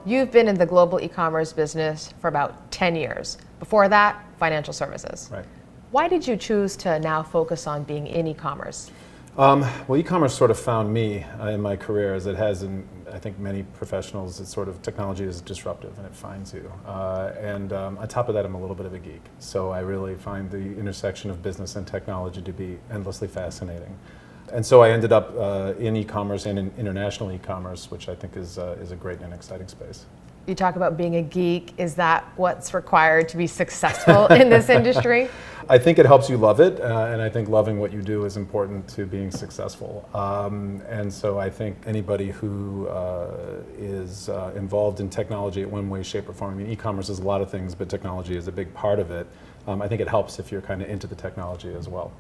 You've been in the global e-commerce business for about 10 years. Before that, financial services. Right. Why did you choose to now focus on being in e-commerce? Well, e-commerce sort of found me in my career, as it has in, I think, many professionals. It's sort of, technology is disruptive and it finds you. And on top of that, I'm a little bit of a geek. So I really find the intersection of business and technology to be endlessly fascinating. And so I ended up in e-commerce and in international e-commerce, which I think is a great and exciting space. You talk about being a geek. Is that what's required to be successful in this industry? I think it helps you love it, and I think loving what you do is important to being successful. And so I think anybody who is involved in technology in one way, shape, or form, I mean, e-commerce is a lot of things, but technology is a big part of it. I think it helps if you're kind of into the technology as well.